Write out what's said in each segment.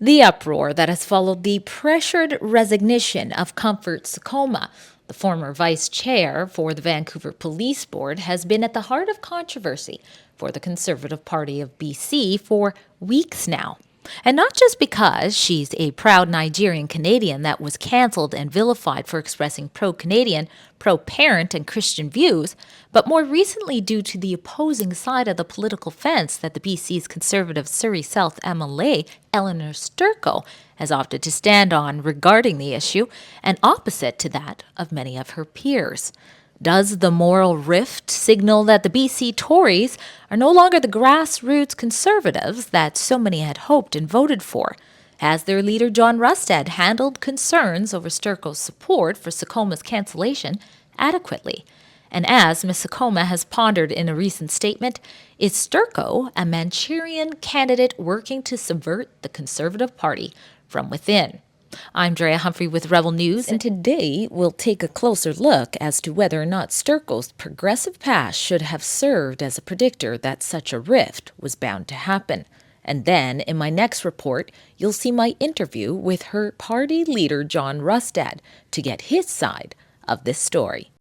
The uproar that has followed the pressured resignation of Comfort Sakoma, the former vice chair for the Vancouver Police Board, has been at the heart of controversy for the Conservative Party of BC for weeks now. And not just because she's a proud Nigerian Canadian that was cancelled and vilified for expressing pro Canadian, pro parent, and Christian views, but more recently due to the opposing side of the political fence that the BC's Conservative Surrey South MLA Elenore Sturko has opted to stand on regarding the issue, and opposite to that of many of her peers. Does the moral rift signal that the BC Tories are no longer the grassroots conservatives that so many had hoped and voted for? Has their leader John Rustad handled concerns over Sturko's support for Sakoma's cancellation adequately? And as Ms. Sakoma has pondered in a recent statement, is Sturko a Manchurian candidate working to subvert the Conservative Party from within? I'm Drea Humphrey with Rebel News, and today we'll take a closer look as to whether or not Sturko's progressive past should have served as a predictor that such a rift was bound to happen. And then, in my next report, you'll see my interview with her party leader, John Rustad, to get his side of this story.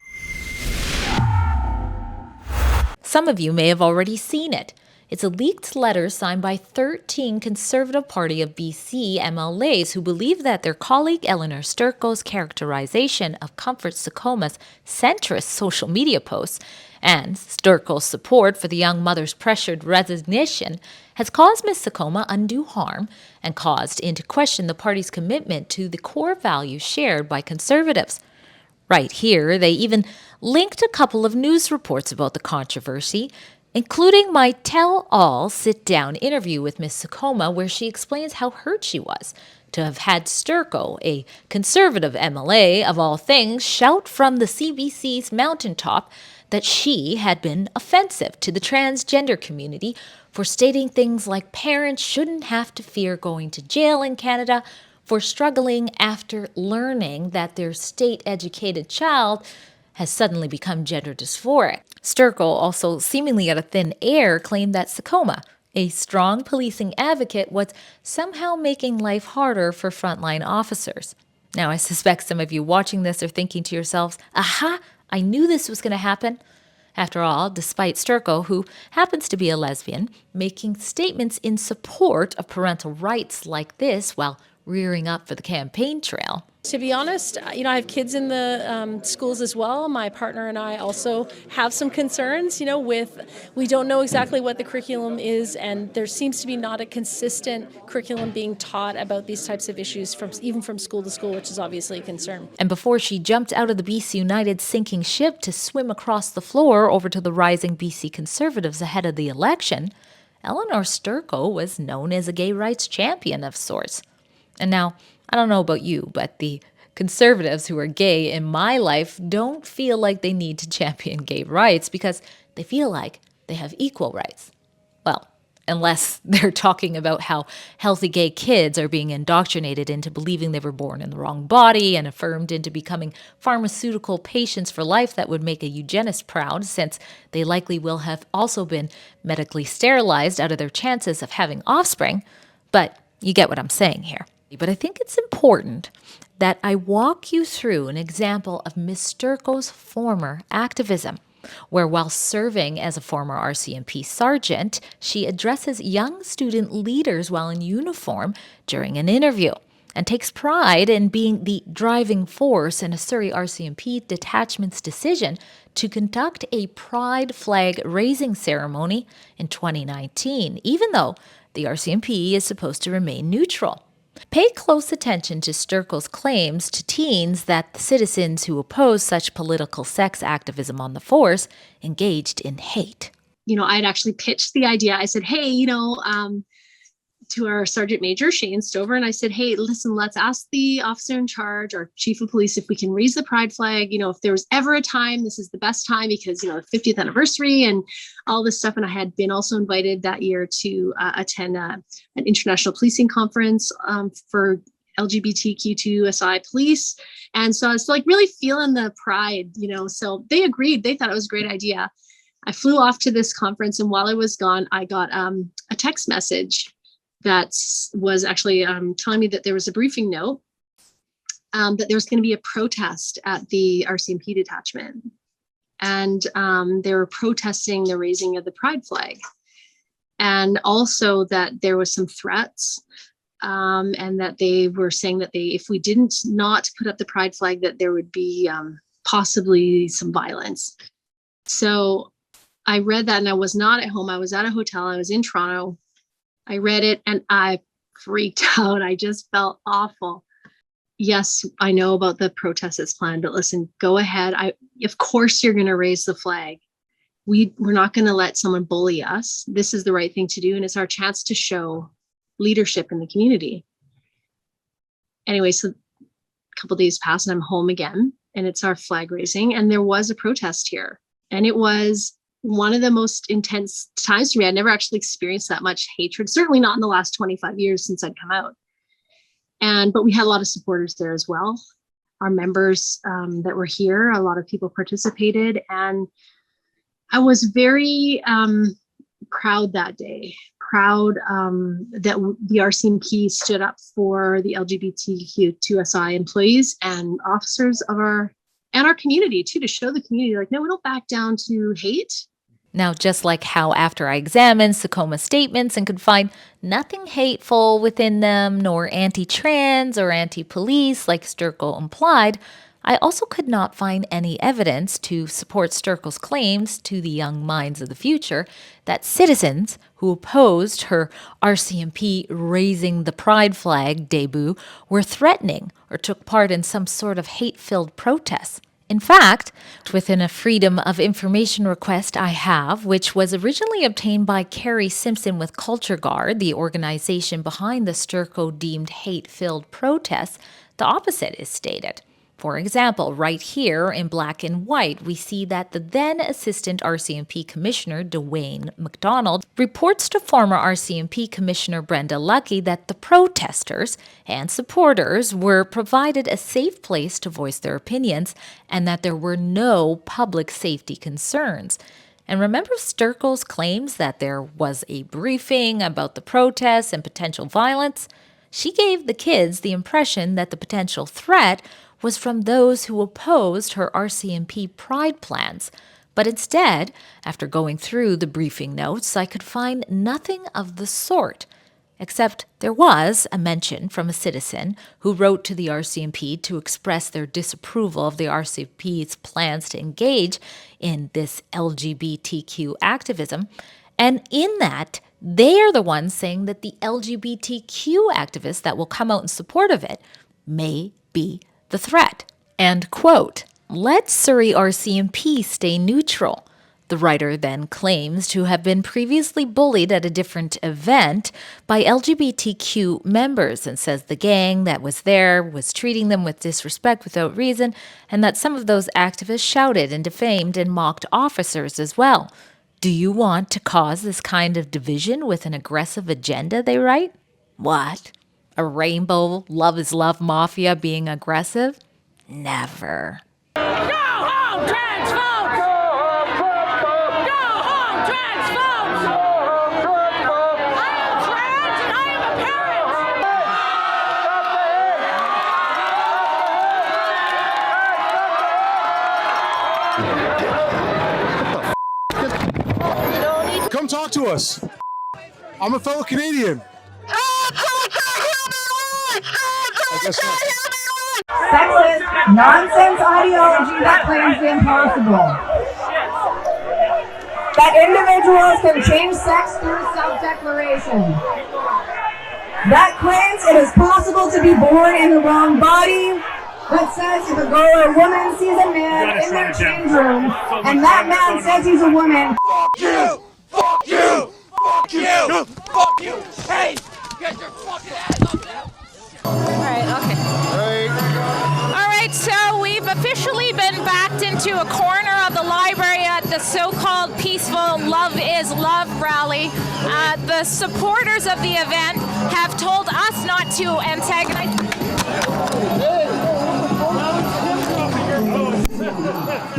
Some of you may have already seen it. It's a leaked letter signed by 13 Conservative Party of BC MLAs who believe that their colleague Elenore Sturko's characterization of Comfort Sakoma's centrist social media posts and Sturko's support for the young mother's pressured resignation has caused Ms. Sakoma undue harm and caused into question the party's commitment to the core values shared by Conservatives. Right here, they even linked a couple of news reports about the controversy, including my tell-all sit-down interview with Ms. Sakoma, where she explains how hurt she was to have had Sturko, a Conservative MLA of all things, shout from the CBC's mountaintop that she had been offensive to the transgender community for stating things like parents shouldn't have to fear going to jail in Canada for struggling after learning that their state-educated child has suddenly become gender dysphoric. Sturko also, seemingly out of thin air, claimed that Sakoma, a strong policing advocate, was somehow making life harder for frontline officers. Now, I suspect some of you watching this are thinking to yourselves, aha, I knew this was going to happen. After all, despite Sturko, who happens to be a lesbian, making statements in support of parental rights like this while rearing up for the campaign trail. To be honest, I have kids in the schools as well. My partner and I also have some concerns, we don't know exactly what the curriculum is, and there seems to be not a consistent curriculum being taught about these types of issues even from school to school, which is obviously a concern. And before she jumped out of the BC United sinking ship to swim across the floor over to the rising BC Conservatives ahead of the election, Elenore Sturko was known as a gay rights champion of sorts. And now, I don't know about you, but the Conservatives who are gay in my life don't feel like they need to champion gay rights because they feel like they have equal rights. Well, unless they're talking about how healthy gay kids are being indoctrinated into believing they were born in the wrong body and affirmed into becoming pharmaceutical patients for life that would make a eugenist proud, since they likely will have also been medically sterilized out of their chances of having offspring. But you get what I'm saying here. But I think it's important that I walk you through an example of Ms. Sturko's former activism, where while serving as a former RCMP sergeant, she addresses young student leaders while in uniform during an interview and takes pride in being the driving force in a Surrey RCMP detachment's decision to conduct a pride flag raising ceremony in 2019, even though the RCMP is supposed to remain neutral. Pay close attention to Sturko's claims to teens that the citizens who oppose such political sex activism on the force engaged in hate. I'd actually pitched the idea. I said, hey, to our Sergeant Major, Shane Stover, and I said, hey, listen, let's ask the officer in charge, our chief of police, if we can raise the pride flag. If there was ever a time, this is the best time because, the 50th anniversary and all this stuff. And I had been also invited that year to attend an international policing conference for LGBTQ2SI police. And so I was really feeling the pride, so they agreed. They thought it was a great idea. I flew off to this conference, and while I was gone, I got a text message that was actually telling me that there was a briefing note that there was going to be a protest at the RCMP detachment. And they were protesting the raising of the pride flag. And also that there was some threats, and that they were saying that if we didn't not put up the pride flag, that there would be possibly some violence. So I read that, and I was not at home. I was at a hotel. I was in Toronto. I read it and I freaked out. I just felt awful. Yes, I know about the protest that's planned, but listen, go ahead. Of course you're going to raise the flag. We're not going to let someone bully us. This is the right thing to do. And it's our chance to show leadership in the community. Anyway, so a couple of days pass and I'm home again, and it's our flag raising. And there was a protest here, and it was one of the most intense times for me. I never actually experienced that much hatred, certainly not in the last 25 years since I'd come out. But we had a lot of supporters there as well. Our members that were here, a lot of people participated, and I was very proud that day. Proud that the RCMP stood up for the LGBTQ2SI employees and officers of our community too, to show the community, like, no, we don't back down to hate. Now, just like how after I examined Sakoma's statements and could find nothing hateful within them, nor anti-trans or anti-police like Sturko implied, I also could not find any evidence to support Sturko's claims to the young minds of the future that citizens who opposed her RCMP raising the pride flag debut were threatening or took part in some sort of hate-filled protests. In fact, within a Freedom of Information request I have, which was originally obtained by Carrie Simpson with Culture Guard, the organization behind the Sturko deemed hate-filled protests, the opposite is stated. For example, right here in black and white, we see that the then Assistant RCMP Commissioner, Dwayne McDonald, reports to former RCMP Commissioner Brenda Lucky that the protesters and supporters were provided a safe place to voice their opinions and that there were no public safety concerns. And remember Sturko's claims that there was a briefing about the protests and potential violence? She gave the kids the impression that the potential threat was from those who opposed her RCMP pride plans. But instead, after going through the briefing notes, I could find nothing of the sort, except there was a mention from a citizen who wrote to the RCMP to express their disapproval of the RCMP's plans to engage in this LGBTQ activism. And in that, they are the ones saying that the LGBTQ activists that will come out in support of it may be the threat. And quote, "Let Surrey RCMP stay neutral." The writer then claims to have been previously bullied at a different event by LGBTQ members and says the gang that was there was treating them with disrespect without reason, and that some of those activists shouted and defamed and mocked officers as well. Do you want to cause this kind of division with an aggressive agenda, they write? What? A rainbow love is love mafia being aggressive? Never. Go home, trans folks! Go home, trans folks! I am trans and I am a parent! Come talk to us. I'm a fellow Canadian. Sexist, nonsense ideology that claims the impossible. That individuals can change sex through self-declaration. That claims it is possible to be born in the wrong body. That says if a girl or a woman sees a man in their change room and that man says he's a woman. Fuck you! Fuck you! Fuck you! Fuck you! Hey! Get your fucking ass up there! Alright, okay. Alright, so we've officially been backed into a corner of the library at the so-called peaceful Love is Love rally. The supporters of the event have told us not to antagonize.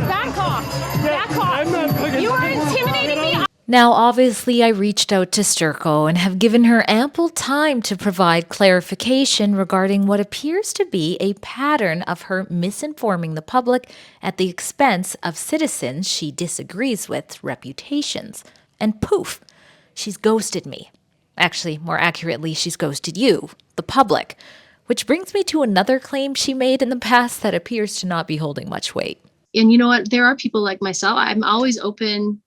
Back off! Back off! You are intimidating me! Now, obviously, I reached out to Sturko and have given her ample time to provide clarification regarding what appears to be a pattern of her misinforming the public at the expense of citizens she disagrees with's reputations. And poof, she's ghosted me. Actually, more accurately, she's ghosted you, the public. Which brings me to another claim she made in the past that appears to not be holding much weight. And you know what? There are people like myself. I'm always open.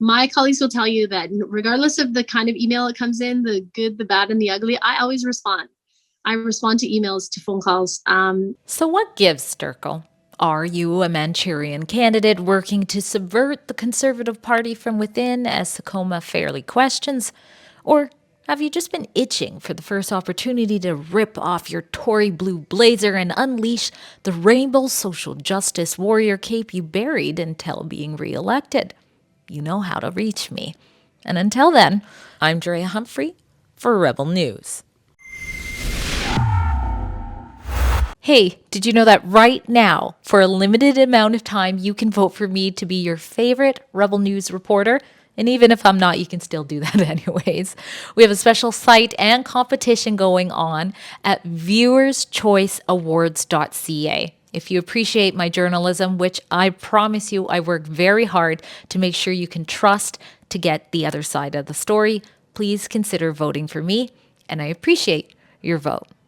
My colleagues will tell you that regardless of the kind of email that comes in, the good, the bad, and the ugly, I always respond. I respond to emails, to phone calls. So what gives, Sturko? Are you a Manchurian candidate working to subvert the Conservative Party from within, as Sakoma fairly questions? Or have you just been itching for the first opportunity to rip off your Tory blue blazer and unleash the rainbow social justice warrior cape you buried until being re-elected? You know how to reach me. And until then, I'm Drea Humphrey for Rebel News. Hey, did you know that right now, for a limited amount of time, you can vote for me to be your favorite Rebel News reporter? And even if I'm not, you can still do that anyways. We have a special site and competition going on at viewerschoiceawards.ca. If you appreciate my journalism, which I promise you I work very hard to make sure you can trust to get the other side of the story, please consider voting for me, and I appreciate your vote.